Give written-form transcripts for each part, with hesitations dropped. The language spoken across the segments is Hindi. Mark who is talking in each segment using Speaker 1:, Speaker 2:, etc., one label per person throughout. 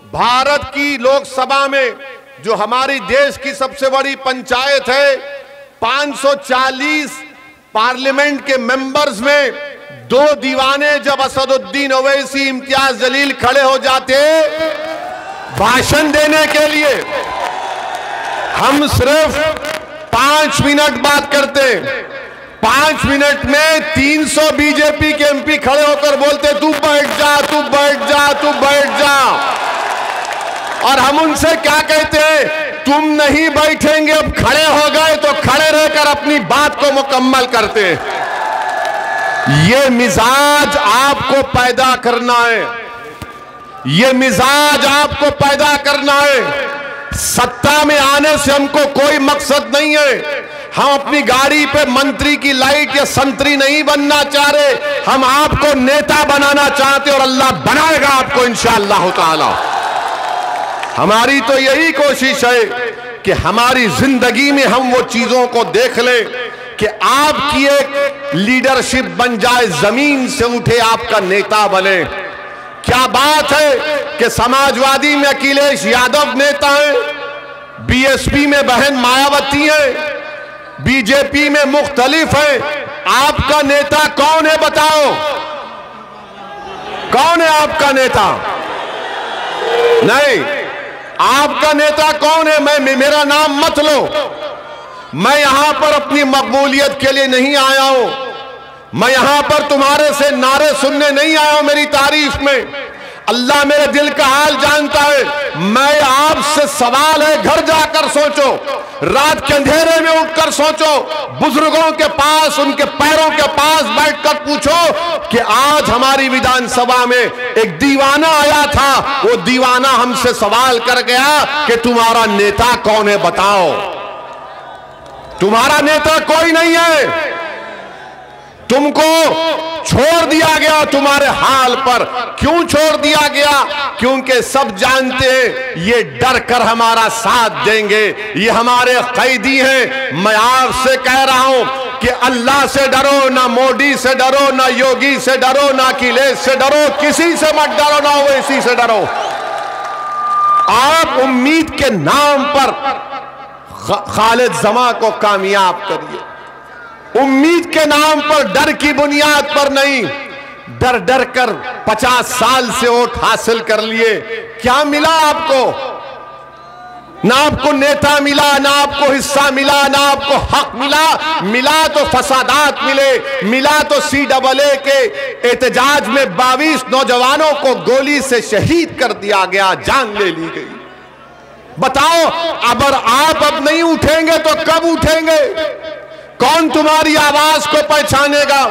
Speaker 1: भारत की लोकसभा में जो हमारी देश की सबसे बड़ी पंचायत है, 540 पार्लियामेंट के मेंबर्स में दो दीवाने जब असदुद्दीन ओवैसी, इम्तियाज जलील खड़े हो जाते भाषण देने के लिए, हम सिर्फ 5 मिनट बात करते, 5 मिनट में 300 बीजेपी के एमपी खड़े होकर बोलते तू बैठ जा, तू बैठ जा, तू बैठ जा। और हम उनसे क्या कहते हैं, तुम नहीं बैठेंगे, अब खड़े हो गए तो खड़े रहकर अपनी बात को मुकम्मल करते हैं। ये मिजाज आपको पैदा करना है, ये मिजाज आपको पैदा करना है। सत्ता में आने से हमको कोई मकसद नहीं है, हम अपनी गाड़ी पे मंत्री की लाइट या संतरी नहीं बनना चाह रहे, हम आपको नेता बनाना चाहते और अल्लाह बनाएगा आपको इंशाअल्लाह ताला। हमारी तो यही कोशिश है कि हमारी जिंदगी में हम वो चीजों को देख लें कि आपकी एक लीडरशिप बन जाए, जमीन से उठे आपका नेता बने। क्या बात है कि समाजवादी में अखिलेश यादव नेता है, बीएसपी में बहन मायावती है, बीजेपी में मुख्तलिफ है। आपका नेता कौन है बताओ, कौन है आपका नेता? नहीं, आपका नेता कौन है? मेरा नाम मत लो, मैं यहां पर अपनी मकबूलियत के लिए नहीं आया हूं, मैं यहां पर तुम्हारे से नारे सुनने नहीं आया हूं मेरी तारीफ में। अल्लाह मेरे दिल का हाल जानता है। मैं आपसे सवाल है, घर जाकर सोचो, रात के अंधेरे में उठकर सोचो, बुजुर्गों के पास, उनके पैरों के पास बैठकर पूछो कि आज हमारी विधानसभा में एक दीवाना आया था, वो दीवाना हमसे सवाल कर गया कि तुम्हारा नेता कौन है बताओ। तुम्हारा नेता कोई नहीं है, तुमको छोड़ दिया गया तुम्हारे हाल पर। क्यों छोड़ दिया गया? क्योंकि सब जानते हैं ये डर कर हमारा साथ देंगे, ये हमारे कैदी हैं। मैं आपसे कह रहा हूं कि अल्लाह से डरो, ना मोदी से डरो, ना योगी से डरो, ना अखिलेश से डरो, किसी से मत डरो, ना ओवैसी से डरो। आप उम्मीद के नाम पर खालिद जमा को कामयाब करिए, उम्मीद के नाम पर, डर की बुनियाद पर नहीं। डर डर कर 50 साल से वोट हासिल कर लिए, क्या मिला आपको? ना आपको नेता मिला, ना आपको हिस्सा मिला, ना आपको हक मिला। मिला तो फसादात मिले, मिला तो CAA के एहतजाज में 22 नौजवानों को गोली से शहीद कर दिया गया, जान ले ली गई। बताओ, अगर आप अब नहीं उठेंगे तो कब उठेंगे? कौन तुम्हारी आवाज को पहचानेगा?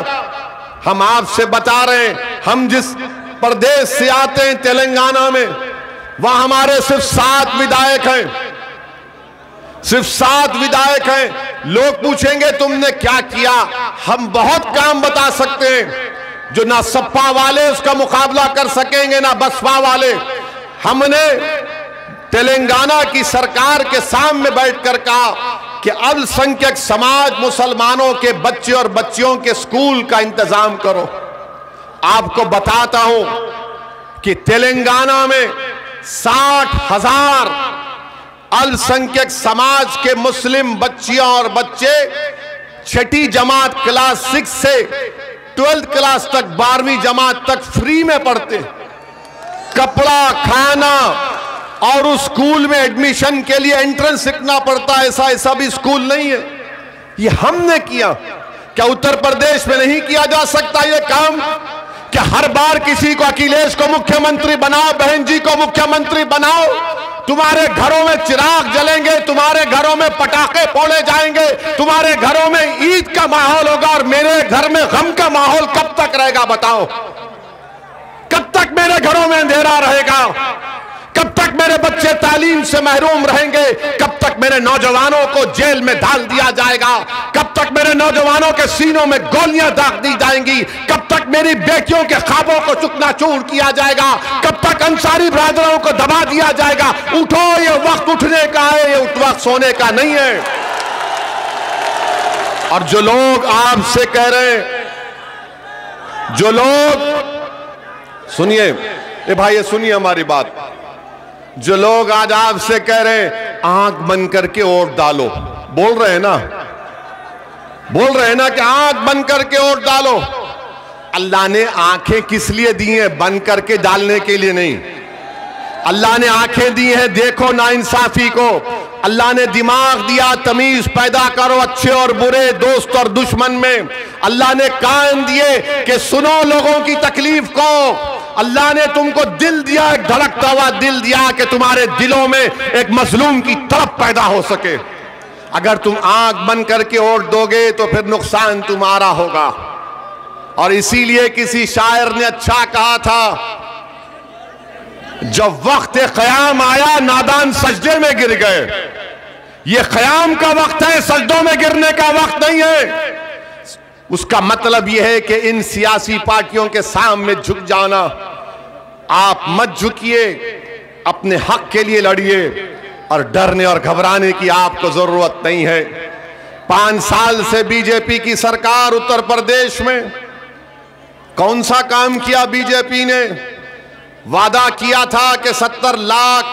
Speaker 1: हम आपसे बता रहे हैं, हम जिस प्रदेश से आते हैं तेलंगाना में, वहां हमारे सिर्फ 7 विधायक हैं, सिर्फ 7 विधायक हैं। लोग पूछेंगे तुमने क्या किया? हम बहुत काम बता सकते हैं जो ना सपा वाले उसका मुकाबला कर सकेंगे, ना बसपा वाले। हमने तेलंगाना की सरकार के सामने बैठकर कहा कि अल्पसंख्यक समाज मुसलमानों के बच्चे और बच्चियों के स्कूल का इंतजाम करो। आपको बताता हूं कि तेलंगाना में 60,000 अल्पसंख्यक समाज के मुस्लिम बच्चियां और बच्चे 6ठी जमात क्लास 6 से 12th क्लास तक, 12वीं जमात तक फ्री में पढ़ते। कपड़ा, खाना और उस स्कूल में एडमिशन के लिए एंट्रेंस सीखना पड़ता है। ऐसा भी स्कूल नहीं है। ये हमने किया। क्या उत्तर प्रदेश में नहीं किया जा सकता ये काम? क्या हर बार किसी को, अखिलेश को मुख्यमंत्री बनाओ, बहन जी को मुख्यमंत्री बनाओ, तुम्हारे घरों में चिराग जलेंगे, तुम्हारे घरों में पटाखे फोड़े जाएंगे, तुम्हारे घरों में ईद का माहौल होगा और मेरे घर में गम का माहौल कब तक रहेगा बताओ? कब तक मेरे घरों में अंधेरा रहेगा? कब तक मेरे बच्चे तालीम से महरूम रहेंगे? कब तक मेरे नौजवानों को जेल में डाल दिया जाएगा? कब तक मेरे नौजवानों के सीनों में गोलियां दाग दी जाएंगी? कब तक मेरी बेटियों के ख्वाबों को चूकना-चूर किया जाएगा? कब तक अंसारी ब्रादरों को दबा दिया जाएगा? उठो, ये वक्त उठने का है, ये वक्त सोने का नहीं है। और जो लोग आपसे कह रहे हैं, जो लोग, सुनिए, ए भाई ये सुनिए हमारी बात, जो लोग आज आपसे कह रहे हैं आंख बंद करके वोट डालो, बोल रहे हैं ना कि आंख बंद करके वोट डालो। अल्लाह ने आंखें किस लिए दी हैं? बंद करके डालने के लिए नहीं। अल्लाह ने आंखें दी हैं देखो नाइंसाफी को। अल्लाह ने दिमाग दिया, तमीज पैदा करो अच्छे और बुरे, दोस्त और दुश्मन में। अल्लाह ने कान दिए कि सुनो लोगों की तकलीफ को। अल्लाह ने तुमको दिल दिया, एक धड़कता हुआ दिल दिया कि तुम्हारे दिलों में एक मजलूम की तड़प पैदा हो सके। अगर तुम आंख बंद करके वोट दोगे तो फिर नुकसान तुम्हारा होगा। और इसीलिए किसी शायर ने अच्छा कहा था, जब वक्त क़याम आया नादान सजदे में गिर गए। ये क़याम का वक्त है, सजदों में गिरने का वक्त नहीं है। उसका मतलब यह है कि इन सियासी पार्टियों के सामने झुक जाना। आप मत झुकिए, अपने हक के लिए लड़िए और डरने और घबराने की आपको जरूरत नहीं है। 5 साल से बीजेपी की सरकार उत्तर प्रदेश में कौन सा काम किया? बीजेपी ने वादा किया था कि 70 लाख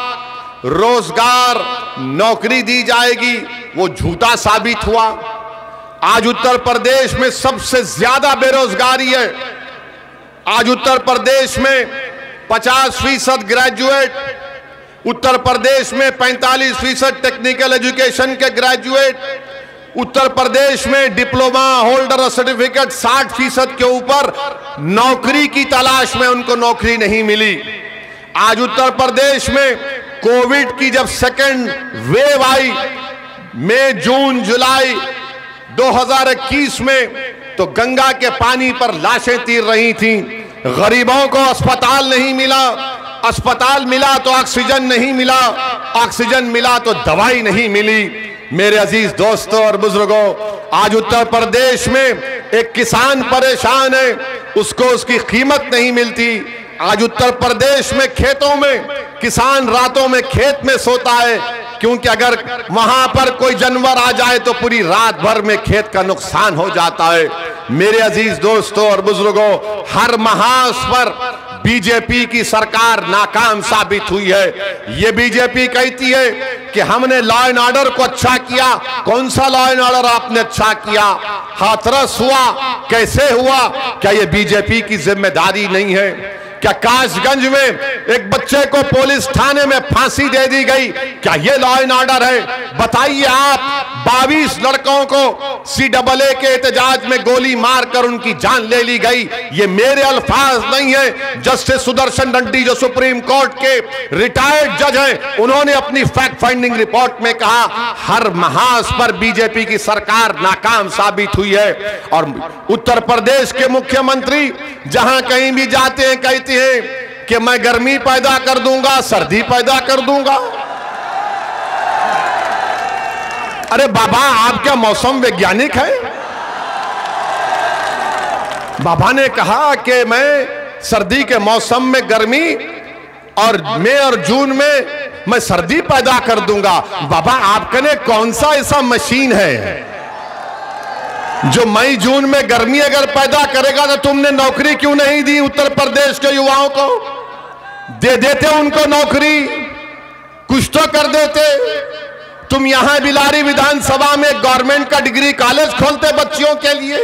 Speaker 1: रोजगार नौकरी दी जाएगी, वो झूठा साबित हुआ। आज उत्तर प्रदेश में सबसे ज्यादा बेरोजगारी है। आज उत्तर प्रदेश में 50% ग्रेजुएट, उत्तर प्रदेश में 45% टेक्निकल एजुकेशन के ग्रेजुएट, उत्तर प्रदेश में डिप्लोमा होल्डर सर्टिफिकेट 60% के ऊपर नौकरी की तलाश में उनको नौकरी नहीं मिली। आज उत्तर प्रदेश में कोविड की जब सेकेंड वेव आई, मई जून जुलाई 2021 में, तो गंगा के पानी पर लाशें तीर रही थीं। गरीबों को अस्पताल नहीं मिला, अस्पताल मिला तो ऑक्सीजन नहीं मिला, ऑक्सीजन मिला तो दवाई नहीं मिली। मेरे अजीज दोस्तों और बुजुर्गों, आज उत्तर प्रदेश में एक किसान परेशान है, उसको उसकी कीमत नहीं मिलती। आज उत्तर प्रदेश में खेतों में किसान रातों में खेत में सोता है, क्योंकि अगर वहां पर कोई जानवर आ जाए तो पूरी रात भर में खेत का नुकसान हो जाता है। मेरे अजीज दोस्तों और बुजुर्गों, हर महाज पर बीजेपी की सरकार नाकाम साबित हुई है। ये बीजेपी कहती है कि हमने लॉ एंड ऑर्डर को अच्छा किया। कौन सा लॉ एंड ऑर्डर आपने अच्छा किया? हाथरस हुआ, कैसे हुआ? क्या ये बीजेपी की जिम्मेदारी नहीं है? क्या कासगंज में एक बच्चे को पुलिस थाने में फांसी दे दी गई, क्या ये लॉ एंड ऑर्डर है? बताइए आप। 22 लड़कों को CAA के एहतजाज में गोली मारकर उनकी जान ले ली गई। ये मेरे अल्फाज नहीं है, जस्टिस सुदर्शन रेड्डी जो सुप्रीम कोर्ट के रिटायर्ड जज हैं, उन्होंने अपनी फैक्ट फाइंडिंग रिपोर्ट में कहा हर महाज पर बीजेपी की सरकार नाकाम साबित हुई है। और उत्तर प्रदेश के मुख्यमंत्री जहां कहीं भी जाते हैं कहते हैं कि मैं गर्मी पैदा कर दूंगा, सर्दी पैदा कर दूंगा। अरे बाबा, आप क्या मौसम वैज्ञानिक हैं? बाबा ने कहा कि मैं सर्दी के मौसम में गर्मी और मई और जून में मैं सर्दी पैदा कर दूंगा। बाबा, आपके ने कौन सा ऐसा मशीन है जो मई जून में गर्मी अगर पैदा करेगा? तो तुमने नौकरी क्यों नहीं दी उत्तर प्रदेश के युवाओं को? दे देते उनको नौकरी, कुछ तो कर देते। तुम यहां बिलारी विधानसभा में गवर्नमेंट का डिग्री कॉलेज खोलते बच्चियों के लिए,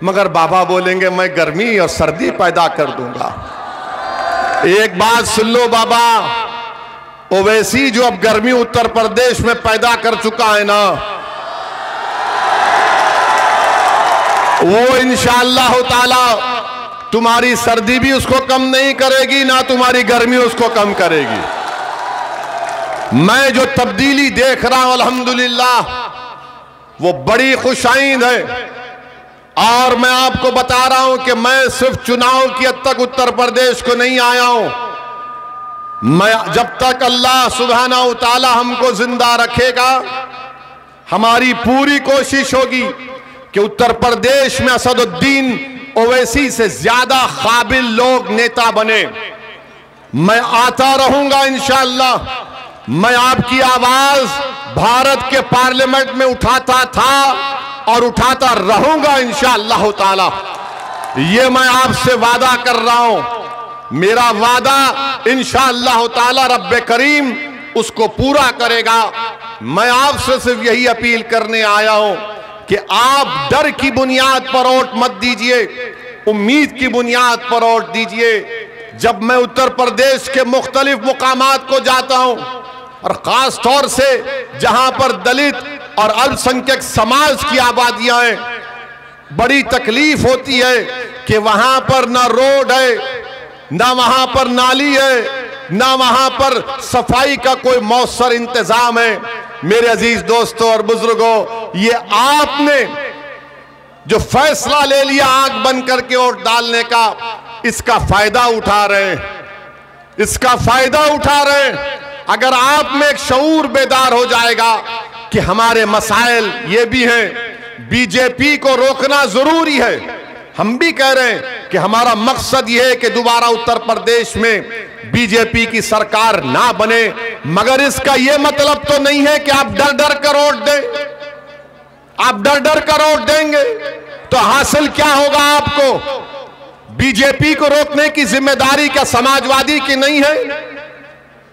Speaker 1: मगर बाबा बोलेंगे मैं गर्मी और सर्दी पैदा कर दूंगा। एक बात सुन लो बाबा, ओवैसी जो अब गर्मी उत्तर प्रदेश में पैदा कर चुका है ना, वो इंशाअल्लाह ताला तुम्हारी सर्दी भी उसको कम नहीं करेगी, ना तुम्हारी गर्मी उसको कम करेगी। मैं जो तब्दीली देख रहा हूं अल्हम्दुलिल्लाह, वो बड़ी खुशाइंद है। और मैं आपको बता रहा हूं कि मैं सिर्फ चुनाव की हद तक उत्तर प्रदेश को नहीं आया हूं। मैं जब तक अल्लाह सुब्हानहू तआला हमको जिंदा रखेगा, हमारी पूरी कोशिश होगी कि उत्तर प्रदेश में असदुद्दीन ओवैसी से ज्यादा काबिल लोग नेता बने। मैं आता रहूंगा इंशाअल्लाह। मैं आपकी आवाज भारत के पार्लियामेंट में उठाता था और उठाता रहूंगा इंशाअल्लाह ताला। ये मैं आपसे वादा कर रहा हूं। मेरा वादा इंशाअल्लाह ताला रब्बे करीम उसको पूरा करेगा। मैं आपसे सिर्फ यही अपील करने आया हूं कि आप डर की बुनियाद पर वोट मत दीजिए, उम्मीद की बुनियाद पर वोट दीजिए। जब मैं उत्तर प्रदेश के मुख्तलिफ मुकामात को जाता हूं और खास तौर से जहां पर दलित और अल्पसंख्यक समाज की आबादियां हैं, बड़ी तकलीफ होती है कि वहां पर ना रोड है, ना वहां पर नाली है, ना वहां पर सफाई का कोई मौसर इंतजाम है। मेरे अजीज दोस्तों और बुजुर्गों, ये आपने जो फैसला ले लिया आंख बंद करके वोट डालने का, इसका फायदा उठा रहे हैं, इसका फायदा उठा रहे हैं। अगर आप में एक शऊर बेदार हो जाएगा कि हमारे मसाइल ये भी हैं, बीजेपी को रोकना जरूरी है। हम भी कह रहे हैं कि हमारा मकसद यह है कि दोबारा उत्तर प्रदेश में बीजेपी की सरकार ना बने, मगर इसका यह मतलब तो नहीं है कि आप डर डर कर वोट दें। आप डर डर कर वोट देंगे तो हासिल क्या होगा आपको? बीजेपी को रोकने की जिम्मेदारी क्या समाजवादी की नहीं है?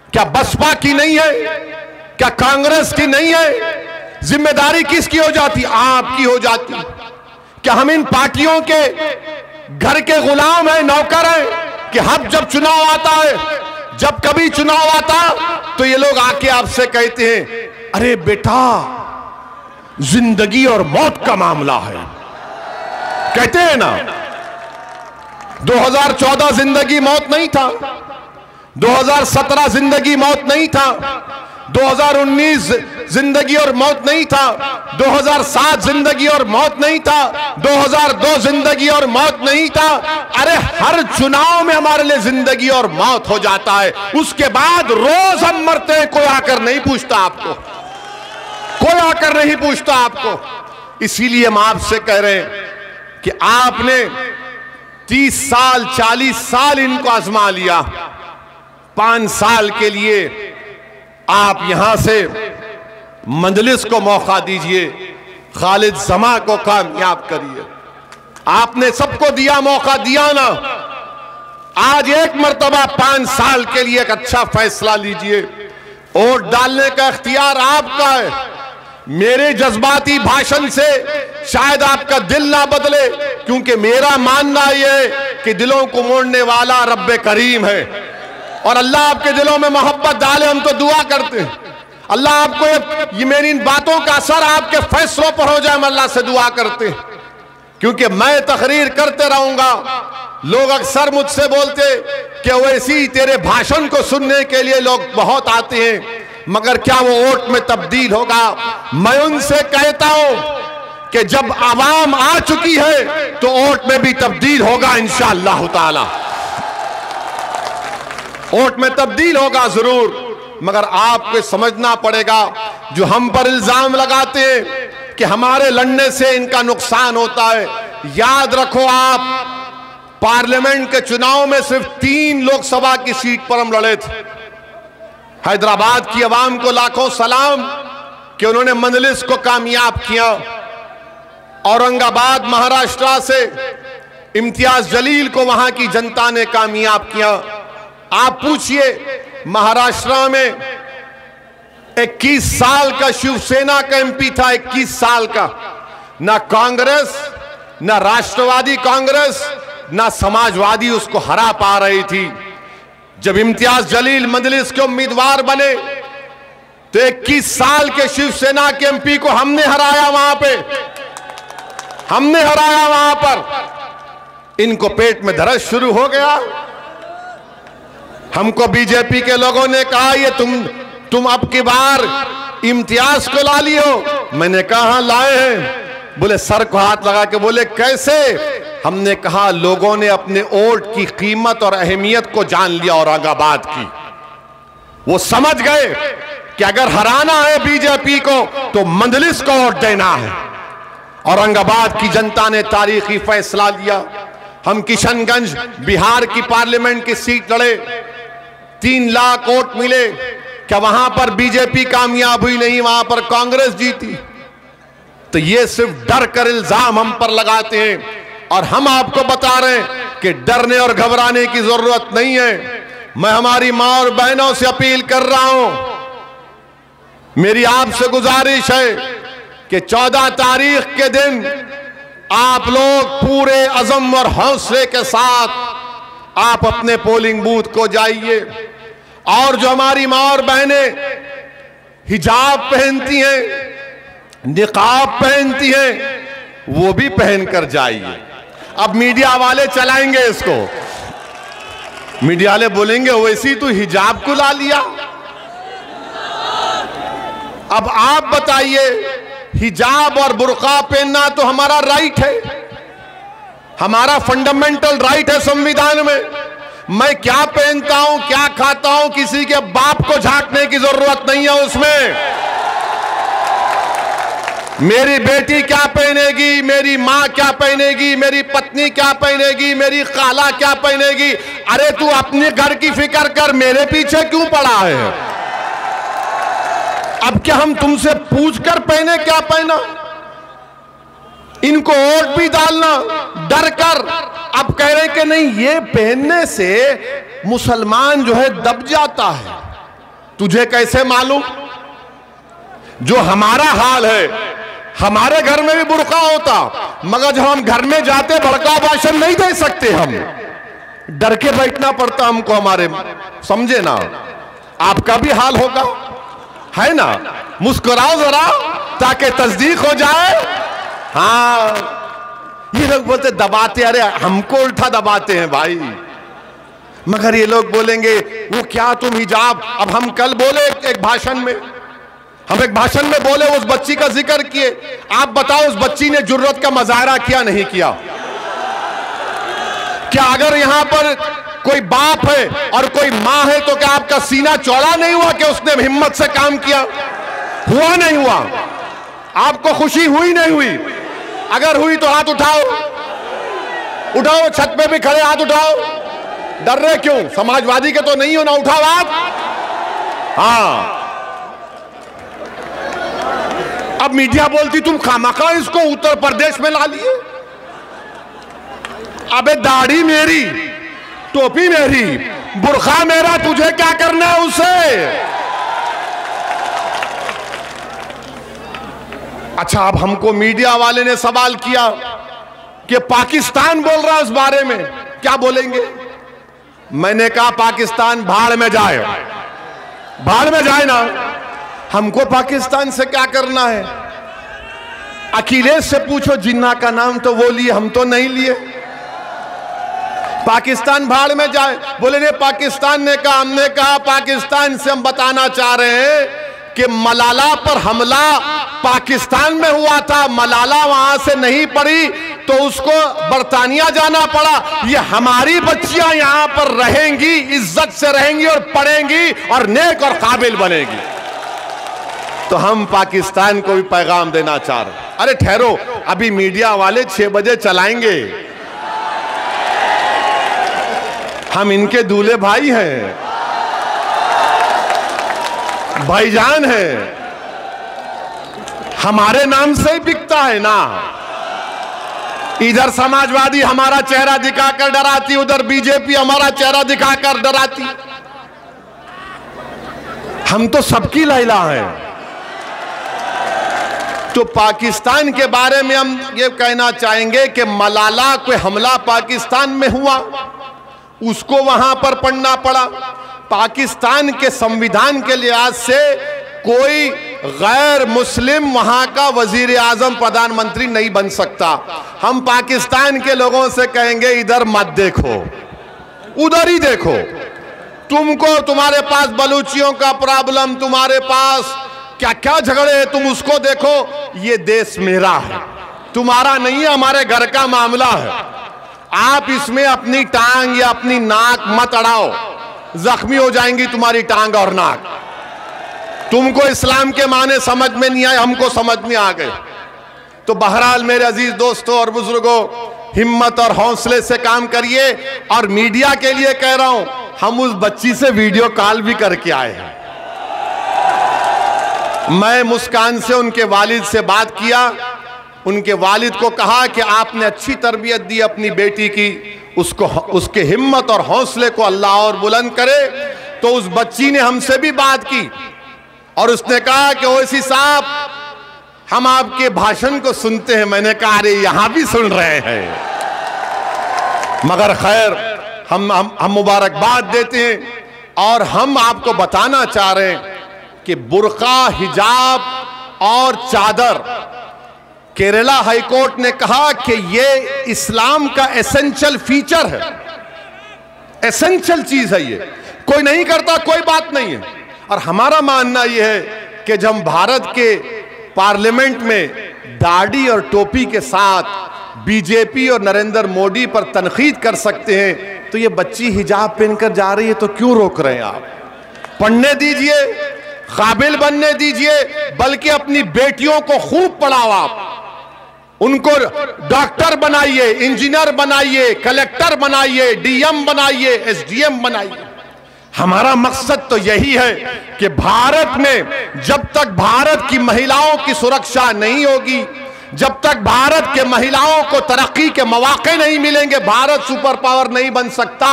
Speaker 1: क्या बसपा की नहीं है? क्या कांग्रेस की नहीं है? जिम्मेदारी किसकी हो जाती? आपकी हो जाती। क्या हम इन पार्टियों के घर के गुलाम हैं, नौकर हैं कि हम जब चुनाव आता है, जब कभी चुनाव आता तो ये लोग आके आपसे कहते हैं, अरे बेटा जिंदगी और मौत का मामला है, कहते हैं ना। 2014 जिंदगी मौत नहीं था, 2017 जिंदगी मौत नहीं था, 2019 जिंदगी और मौत नहीं था, 2007 जिंदगी और मौत नहीं था, 2002 जिंदगी और मौत नहीं था। अरे हर चुनाव में हमारे लिए जिंदगी और मौत हो जाता है, उसके बाद रोज हम मरते हैं, कोई आकर नहीं पूछता आपको, कोई आकर नहीं पूछता आपको। इसीलिए हम आपसे कह रहे हैं कि आपने 30 साल 40 साल इनको आजमा लिया, 5 साल के लिए आप यहां से मजलिस को मौका दीजिए, खालिद जमा को कामयाब करिए। आपने सबको दिया, मौका दिया ना, आज एक मर्तबा 5 साल के लिए एक अच्छा फैसला लीजिए। वोट डालने का इख्तियार आपका है। मेरे जज्बाती भाषण से शायद आपका दिल ना बदले, क्योंकि मेरा मानना यह है कि दिलों को मोड़ने वाला रब्बे करीम है और अल्लाह आपके दिलों में मोहब्बत डाले। हम तो दुआ करते हैं अल्लाह आपको ये मेरी इन बातों का असर आपके फैसलों पर हो जाए, हम अल्लाह से दुआ करते हैं। क्योंकि मैं तकरीर करते रहूंगा, लोग अक्सर मुझसे बोलते कि वैसी तेरे भाषण को सुनने के लिए लोग बहुत आते हैं, मगर क्या वो वोट में तब्दील होगा? मैं उनसे कहता हूं कि जब आवाम आ चुकी है तो वोट में भी तब्दील होगा इंशाअल्लाह ताला, वोट में तब्दील होगा जरूर। मगर आपको समझना पड़ेगा, जो हम पर इल्जाम लगाते हैं कि हमारे लड़ने से इनका नुकसान होता है, याद रखो आप पार्लियामेंट के चुनाव में सिर्फ 3 लोकसभा की सीट पर हम लड़े थे। हैदराबाद की आवाम को लाखों सलाम कि उन्होंने मजलिस को कामयाब किया। औरंगाबाद महाराष्ट्र से इम्तियाज जलील को वहां की जनता ने कामयाब किया। आप पूछिए महाराष्ट्र में 21 साल का शिवसेना का एमपी था, 21 साल का, ना कांग्रेस, ना राष्ट्रवादी कांग्रेस, ना समाजवादी उसको हरा पा रही थी। जब इम्तियाज जलील मजलिस के उम्मीदवार बने तो 21 साल के शिवसेना के एमपी को हमने हराया, वहां पे हमने हराया। वहां पर इनको पेट में दर्द शुरू हो गया। हमको बीजेपी के लोगों ने कहा ये तुम अब की बार इम्तियाज को ला लियो। मैंने कहा लाए हैं। बोले सर को हाथ लगा के बोले कैसे? हमने कहा लोगों ने अपने वोट की कीमत और अहमियत को जान लिया औरंगाबाद की। वो समझ गए कि अगर हराना है बीजेपी को तो मजलिस को वोट देना है। औरंगाबाद की जनता ने तारीखी फैसला लिया। हम किशनगंज बिहार की पार्लियामेंट की सीट लड़े, 3 लाख वोट मिले। क्या वहां पर बीजेपी कामयाब हुई? नहीं, वहां पर कांग्रेस जीती। तो ये सिर्फ डर कर इल्जाम हम पर लगाते हैं और हम आपको बता रहे हैं कि डरने और घबराने की जरूरत नहीं है। मैं हमारी मां और बहनों से अपील कर रहा हूं, मेरी आपसे गुजारिश है कि 14 तारीख के दिन आप लोग पूरे अज़म और हौसले के साथ आप अपने पोलिंग बूथ को जाइए, और जो हमारी मां और बहनें हिजाब पहनती हैं, निकाब पहनती हैं, वो भी पहनकर जाइए। अब मीडिया वाले चलाएंगे इसको, मीडिया वाले बोलेंगे वैसी तू हिजाब को ला लिया। अब आप बताइए, हिजाब और बुर्का पहनना तो हमारा राइट है, हमारा फंडामेंटल राइट है संविधान में। मैं क्या पहनता हूं, क्या खाता हूं, किसी के बाप को झांकने की जरूरत नहीं है उसमें। मेरी बेटी क्या पहनेगी, मेरी मां क्या पहनेगी, मेरी पत्नी क्या पहनेगी, मेरी खाला क्या पहनेगी। अरे तू अपने घर की फिक्र कर, मेरे पीछे क्यों पड़ा है। अब क्या हम तुमसे पूछकर पहने क्या पहना। इनको वोट भी डालना डर कर। अब कह रहे कि नहीं, ये पहनने से मुसलमान जो है दब जाता है। तुझे कैसे मालूम? जो हमारा हाल है, हमारे घर में भी बुर्का होता, मगर जब हम घर में जाते भड़का भाषण नहीं दे सकते, हम डर के बैठना पड़ता हमको। हमारे समझे ना, आपका भी हाल होगा, है ना। मुस्कुराओ जरा ताकि तस्दीक हो जाए। हाँ, ये लोग बोलते दबाते, अरे हमको उल्टा दबाते हैं भाई। मगर ये लोग बोलेंगे वो क्या तुम हिजाब। अब हम कल बोले एक भाषण में, हम एक भाषण में बोले, उस बच्ची का जिक्र किए। आप बताओ उस बच्ची ने जुर्रत का मुजाहरा किया नहीं किया? क्या अगर यहां पर कोई बाप है और कोई मां है तो क्या आपका सीना चौड़ा नहीं हुआ कि उसने हिम्मत से काम किया? हुआ नहीं हुआ? आपको खुशी हुई नहीं हुई? अगर हुई तो हाथ उठाओ, उठाओ, छत पे भी खड़े हाथ उठाओ। डर रहे क्यों? समाजवादी के तो नहीं हो ना, उठाओ हाथ। हाँ, अब मीडिया बोलती तुम खामखा इसको उत्तर प्रदेश में ला लिए। अबे दाढ़ी मेरी, टोपी मेरी, बुर्खा मेरा, तुझे क्या करना है उससे? अच्छा, अब हमको मीडिया वाले ने सवाल किया कि पाकिस्तान बोल रहा है इस बारे में, क्या बोलेंगे? मैंने कहा पाकिस्तान भाड़ में जाए, भाड़ में जाए ना, हमको पाकिस्तान से क्या करना है? अखिलेश से पूछो, जिन्ना का नाम तो वो लिए, हम तो नहीं लिए। पाकिस्तान भाड़ में जाए। बोले नहीं, पाकिस्तान ने कहा। हमने कहा पाकिस्तान से हम बताना चाह रहे हैं कि मलाला पर हमला पाकिस्तान में हुआ था, मलाला वहां से नहीं पड़ी तो उसको बरतानिया जाना पड़ा। ये हमारी बच्चियां यहां पर रहेंगी, इज्जत से रहेंगी और पढ़ेंगी और नेक और काबिल बनेगी। तो हम पाकिस्तान को भी पैगाम देना चाह रहे। अरे ठहरो, अभी मीडिया वाले 6 बजे चलाएंगे। हम इनके दूल्हे भाई हैं, भाईजान हैं, हमारे नाम से ही बिकता है ना। इधर समाजवादी हमारा चेहरा दिखाकर डराती, उधर बीजेपी हमारा चेहरा दिखाकर डराती। हम तो सबकी लैला हैं। तो पाकिस्तान के बारे में हम ये कहना चाहेंगे कि मलाला कोई हमला पाकिस्तान में हुआ, उसको वहां पर पढ़ना पड़ा। पाकिस्तान के संविधान के लिहाज से कोई गैर मुस्लिम वहां का वजीर आजम प्रधानमंत्री नहीं बन सकता। हम पाकिस्तान के लोगों से कहेंगे इधर मत देखो, उधर ही देखो। तुमको, तुम्हारे पास बलूचियों का प्रॉब्लम, तुम्हारे पास क्या क्या झगड़े हैं, तुम उसको देखो। ये देश मेरा है, तुम्हारा नहीं है, हमारे घर का मामला है। आप इसमें अपनी टांग या अपनी नाक मत अड़ाओ, जख्मी हो जाएंगी तुम्हारी टांग और नाक। तुमको इस्लाम के माने समझ में नहीं आए, हमको समझ में आ गए। तो बहरहाल मेरे अजीज दोस्तों और बुजुर्गों, हिम्मत और हौसले से काम करिए। और मीडिया के लिए कह रहा हूं, हम उस बच्ची से वीडियो कॉल भी करके आए हैं। मैं मुस्कान से, उनके वालिद से बात किया उनके वालिद को कहा कि आपने अच्छी तरबियत दी अपनी बेटी की, उसको उसके हिम्मत और हौसले को अल्लाह और बुलंद करे। तो उस बच्ची ने हमसे भी बात की और उसने कहा कि ओवैसी साहब, हम आपके भाषण को सुनते हैं। मैंने कहा अरे यहां भी सुन रहे हैं, मगर खैर हम मुबारकबाद देते हैं और हम आपको बताना चाह रहे हैं कि बुर्का, हिजाब और चादर, केरला हाईकोर्ट ने कहा कि ये इस्लाम का एसेंशियल फीचर है, एसेंशियल चीज है। ये कोई नहीं करता कोई बात नहीं है। और हमारा मानना यह है कि जब हम भारत के पार्लियामेंट में दाढ़ी और टोपी के साथ बीजेपी और नरेंद्र मोदी पर तनकीद कर सकते हैं, तो ये बच्ची हिजाब पहनकर जा रही है तो क्यों रोक रहे हैं आप? पढ़ने दीजिए, काबिल बनने दीजिए, बल्कि अपनी बेटियों को खूब पढ़ाओ। आप उनको डॉक्टर बनाइए, इंजीनियर बनाइए, कलेक्टर बनाइए, डीएम बनाइए, एसडीएम बनाइए। हमारा मकसद तो यही है कि भारत में जब तक भारत की महिलाओं की सुरक्षा नहीं होगी, जब तक भारत के महिलाओं को तरक्की के मौके नहीं मिलेंगे, भारत सुपर पावर नहीं बन सकता।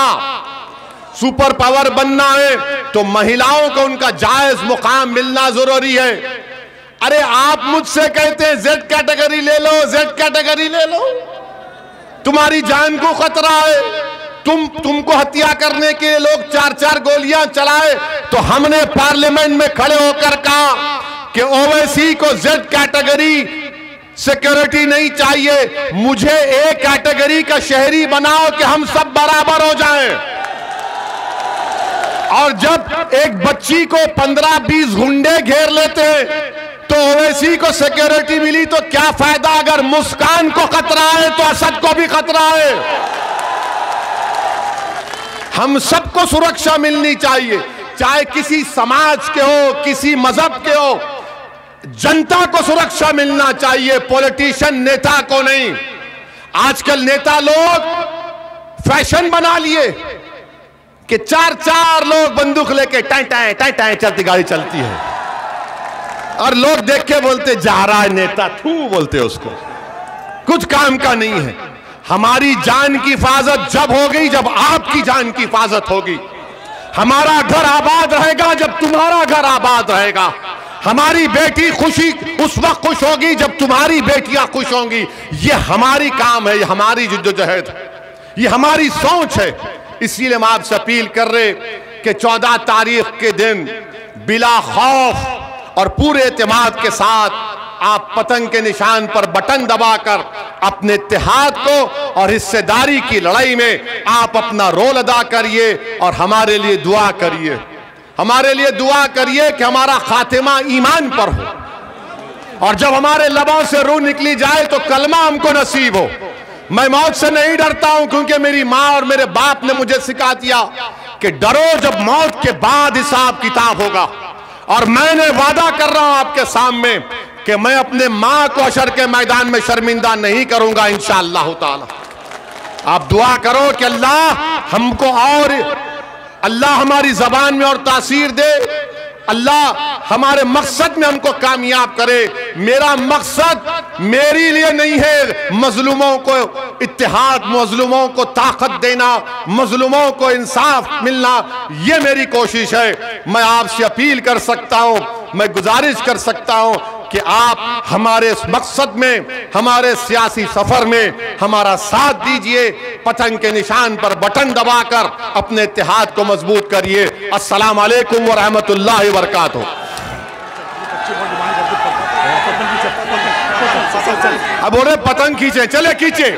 Speaker 1: सुपर पावर बनना है तो महिलाओं को उनका जायज मुकाम मिलना जरूरी है। अरे आप मुझसे कहते हैं जेड कैटेगरी ले लो, जेड कैटेगरी ले लो, तुम्हारी जान को खतरा है, तुमको हत्या करने के लिए लोग 4-4 गोलियां चलाए, तो हमने पार्लियामेंट में खड़े होकर कहा कि ओवैसी को जेड कैटेगरी सिक्योरिटी नहीं चाहिए, मुझे ए कैटेगरी का शहरी बनाओ कि हम सब बराबर हो जाएं। और जब एक बच्ची को 15-20 गुंडे घेर लेते हैं तो ओवैसी को सिक्योरिटी मिली, तो क्या फायदा? अगर मुस्कान को खतरा है तो असद को भी खतरा है। हम सबको सुरक्षा मिलनी चाहिए, चाहे किसी समाज के हो, किसी मजहब के हो। जनता को सुरक्षा मिलना चाहिए, पॉलिटिशियन नेता को नहीं। आजकल नेता लोग फैशन बना लिए कि 4-4 लोग बंदूक लेके टाई टाई टाई टाई चलती गाड़ी चलती है, और लोग देख के बोलते जा रहा है नेता, थू बोलते उसको, कुछ काम का नहीं है। हमारी जान की हिफाजत जब होगी जब आपकी जान की हिफाजत होगी। हमारा घर आबाद रहेगा जब तुम्हारा घर आबाद रहेगा। हमारी बेटी खुशी उस वक्त खुश होगी जब तुम्हारी बेटियां खुश होंगी। ये हमारी काम है, ये हमारी जिद्दोजहद है, ये हमारी सोच है। इसलिए हम आपसे अपील कर रहे कि 14 तारीख के दिन बिला खौफ और पूरे एतमाद के साथ आप पतंग के निशान पर बटन दबाकर अपने इत्तेहाद को और हिस्सेदारी की लड़ाई में आप अपना रोल अदा करिए और हमारे लिए दुआ करिए। हमारे लिए दुआ करिए कि हमारा खातिमा ईमान पर हो, और जब हमारे लबों से रूह निकली जाए तो कलमा हमको नसीब हो। मैं मौत से नहीं डरता हूं, क्योंकि मेरी माँ और मेरे बाप ने मुझे सिखा दिया कि डरो जब मौत के बाद हिसाब किताब होगा। और मैंने वादा कर रहा हूं आपके सामने कि मैं अपने माँ को हशर के मैदान में शर्मिंदा नहीं करूंगा इंशाअल्लाह ताला। आप दुआ करो कि अल्लाह हमको और अल्लाह हमारी जबान में और तासीर दे, अल्लाह हमारे मकसद में हमको कामयाब करे। मेरा मकसद मेरे लिए नहीं है मजलूमों को इत्तेहाद, मजलूमों को ताकत देना, मजलूमों को इंसाफ मिलना, ये मेरी कोशिश है। मैं आपसे अपील कर सकता हूं, मैं गुजारिश कर सकता हूं कि आप हमारे इस मकसद में, हमारे सियासी सफर में हमारा साथ दीजिए। पतंग के निशान पर बटन दबाकर अपने इत्तेहाद को मजबूत करिए। अस्सलाम वालेकुम व रहमतुल्लाहि व बरकातहू। अब बोले पतंग खींचे, चले खींचे।